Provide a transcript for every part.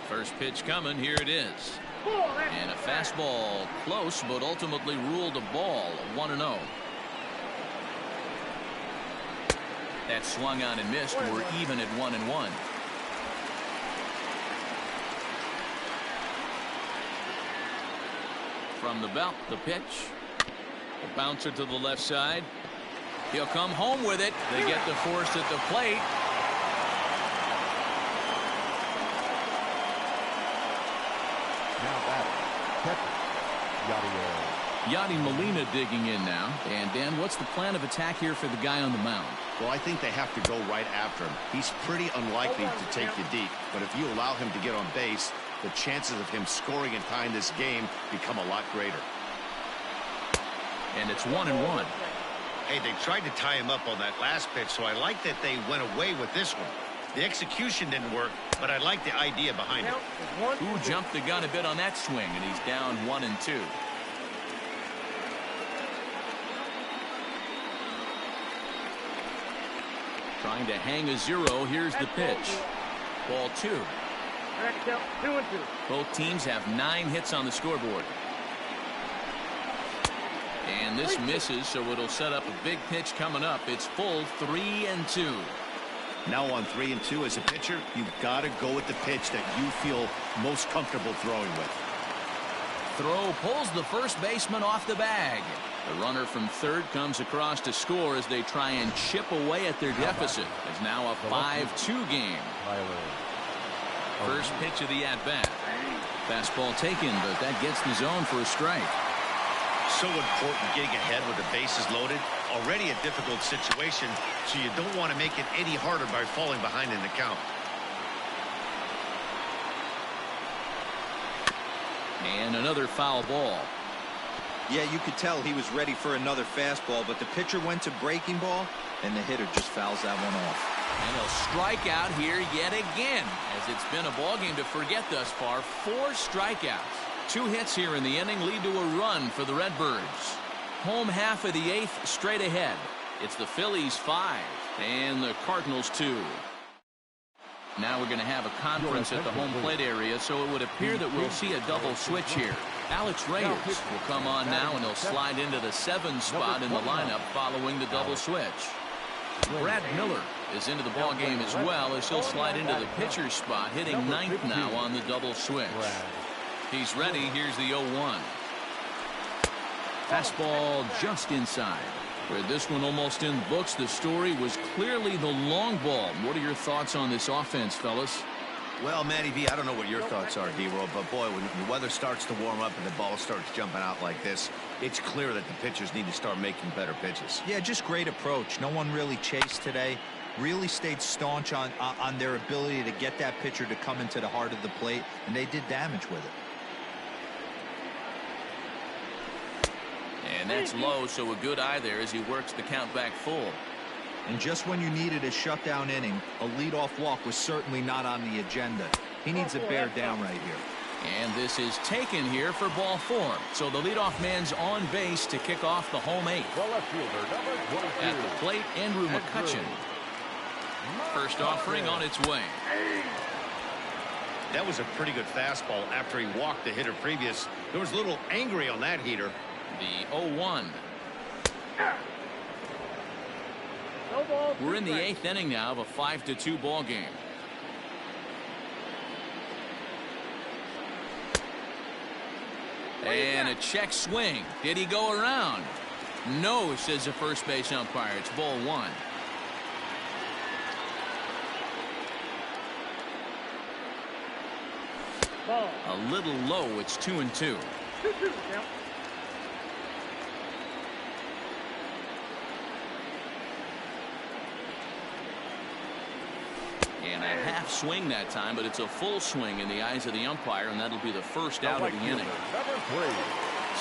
First pitch coming. Here it is. And a fastball close, but ultimately ruled a ball. 1-0. That swung on and missed. We're even at 1-1. From the belt, the pitch. The bouncer to the left side. He'll come home with it. They get the force at the plate. Now batter, Yadi Molina digging in now. And Dan, what's the plan of attack here for the guy on the mound? Well, I think they have to go right after him. He's pretty unlikely to take you deep, but if you allow him to get on base, the chances of him scoring and tying this game become a lot greater. And it's 1-1. Hey, they tried to tie him up on that last pitch, so I like that they went away with this one. The execution didn't work, but I like the idea behind it. Who jumped the gun a bit on that swing, and he's down 1-2. Trying to hang a 0. Here's the pitch. Ball 2. Both teams have 9 hits on the scoreboard. And this misses, so it'll set up a big pitch coming up. It's full 3-2. Now on 3-2 as a pitcher, you've got to go with the pitch that you feel most comfortable throwing with. Throw pulls the first baseman off the bag. The runner from third comes across to score as they try and chip away at their deficit. It's now a 5-2 game. First pitch of the at-bat. Fastball taken, but that gets the zone for a strike. So important getting ahead with the bases loaded. Already a difficult situation, so you don't want to make it any harder by falling behind in the count. And another foul ball. Yeah, you could tell he was ready for another fastball, but the pitcher went to breaking ball, and the hitter just fouls that one off. And he'll strike out here yet again, as it's been a ball game to forget thus far. 4 strikeouts. 2 hits here in the inning lead to a run for the Redbirds. Home half of the 8th straight ahead. It's the Phillies 5 and the Cardinals 2. Now we're going to have a conference at the home plate area, so it would appear that we'll see a double switch here. Alex Reyes will come on now, and he'll slide into the 7 spot in the lineup following the double switch. Brad Miller is into the ball game as well, as he'll slide into the pitcher's spot, hitting 9th now on the double switch. He's ready. Here's the 0-1. Fastball just inside. With this one almost in the books, the story was clearly the long ball. What are your thoughts on this offense, fellas? Well, Matty V, I don't know what your thoughts are, D-Roll, but boy, when the weather starts to warm up and the ball starts jumping out like this, it's clear that the pitchers need to start making better pitches. Yeah, just great approach. No one really chased today. Really stayed staunch on their ability to get that pitcher to come into the heart of the plate, and they did damage with it. And that's low, so a good eye there as he works the count back full. And just when you needed a shutdown inning, a leadoff walk was certainly not on the agenda. He needs to bear down right here. And this is taken here for ball 4. So the leadoff man's on base to kick off the home 8th. At the plate, Andrew McCutchen. First offering on its way. That was a pretty good fastball after he walked the hitter previous. There was a little angry on that heater. The 0-1. We're in the 8th inning now of a 5-2 ball game. And a check swing. Did he go around? No, says the first base umpire. It's ball 1. A little low. It's 2-2. And a half swing that time, but it's a full swing in the eyes of the umpire, and that'll be the first out of the inning.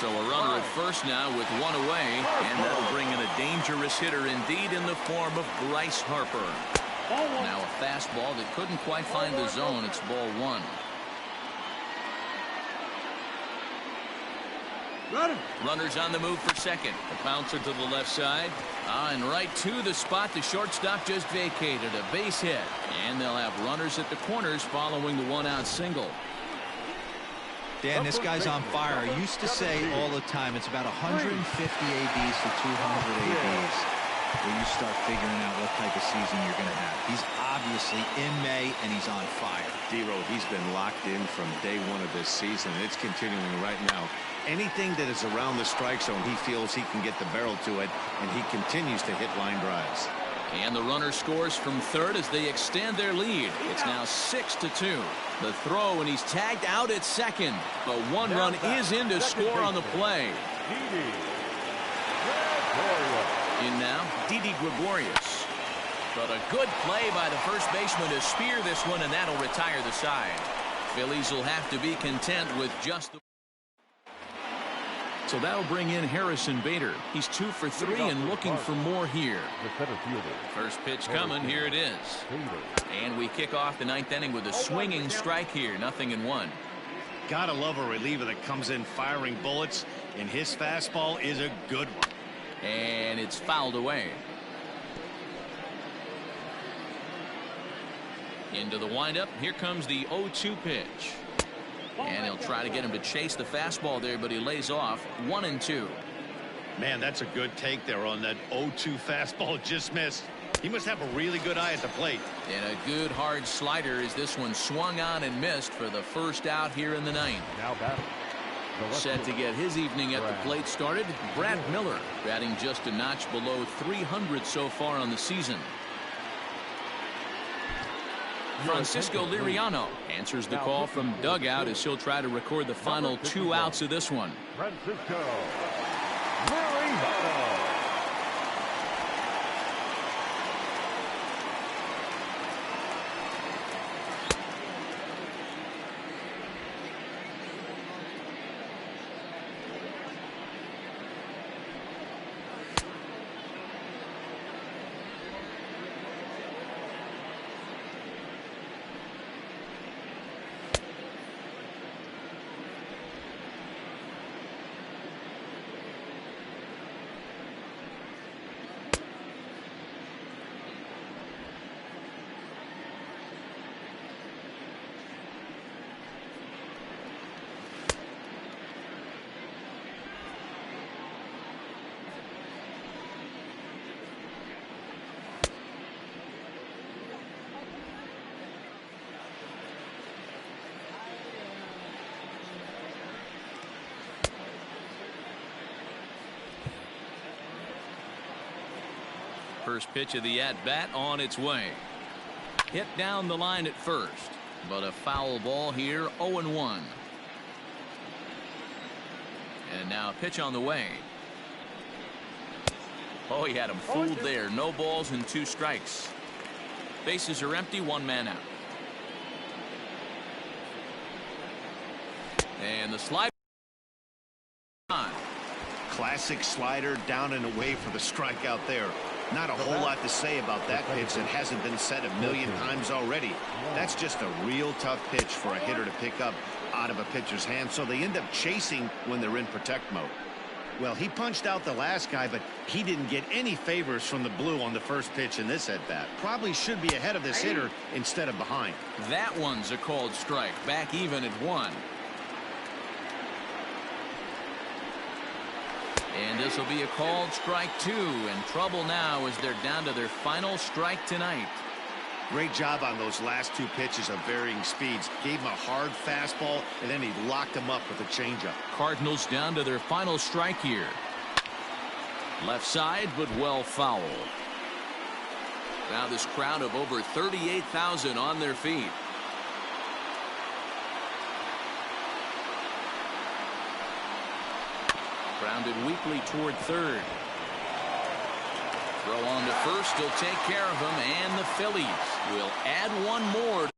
So a runner at first now with 1 away, and that'll bring in a dangerous hitter indeed in the form of Bryce Harper. Now a fastball that couldn't quite find the zone. It's ball 1. Runners on the move for second. A bouncer to the left side. And right to the spot the shortstop just vacated. A base hit. And they'll have runners at the corners following the one-out single. Dan, this guy's on fire. I used to say all the time it's about 150 ABs to 200 ABs where you start figuring out what type of season you're going to have. He's obviously in May, and he's on fire. D-Road, he's been locked in from day one of this season, and it's continuing right now. Anything that is around the strike zone, he feels he can get the barrel to it, and he continues to hit line drives. And the runner scores from third as they extend their lead. It's now 6-2. The throw, and he's tagged out at second. But one run is in to score on the play. In now, Didi Gregorius. But a good play by the first baseman to spear this one, and that'll retire the side. Phillies will have to be content with just the... So that'll bring in Harrison Bader. He's 2 for 3 and looking for more here. First pitch coming. Here it is. And we kick off the 9th inning with a swinging strike here. 0-1. Gotta love a reliever that comes in firing bullets, and his fastball is a good one. And it's fouled away. Into the windup. Here comes the 0-2 pitch. And he'll try to get him to chase the fastball there, but he lays off. 1-2. Man, that's a good take there on that 0-2 fastball. Just missed. He must have a really good eye at the plate. And a good hard slider as this one swung on and missed for the first out here in the 9th. Now batting. Set to get his evening at the plate started, Brad Miller, batting just a notch below 300 so far on the season. Francisco Liriano answers the call from dugout as he'll try to record the final 2 outs of this one. Francisco Liriano. First pitch of the at-bat on its way. Hit down the line at first, but a foul ball here. 0-1. And now a pitch on the way. Oh, he had him fooled there. No balls and 2 strikes. Bases are empty. 1 man out. And the slide on. Classic slider down and away for the strikeout there. Not a whole lot to say about that pitch that hasn't been said a million times already. That's just a real tough pitch for a hitter to pick up out of a pitcher's hand, so they end up chasing when they're in protect mode. Well, he punched out the last guy, but he didn't get any favors from the blue on the first pitch in this at-bat. Probably should be ahead of this hitter instead of behind. That one's a called strike. Back even at 1. And this will be a called strike 2. In trouble now as they're down to their final strike tonight. Great job on those last 2 pitches of varying speeds. Gave him a hard fastball, and then he locked him up with a changeup. Cardinals down to their final strike here. Left side, but well fouled. Now this crowd of over 38,000 on their feet. Grounded weakly toward third. Throw on to first. He'll take care of him, and the Phillies will add 1 more.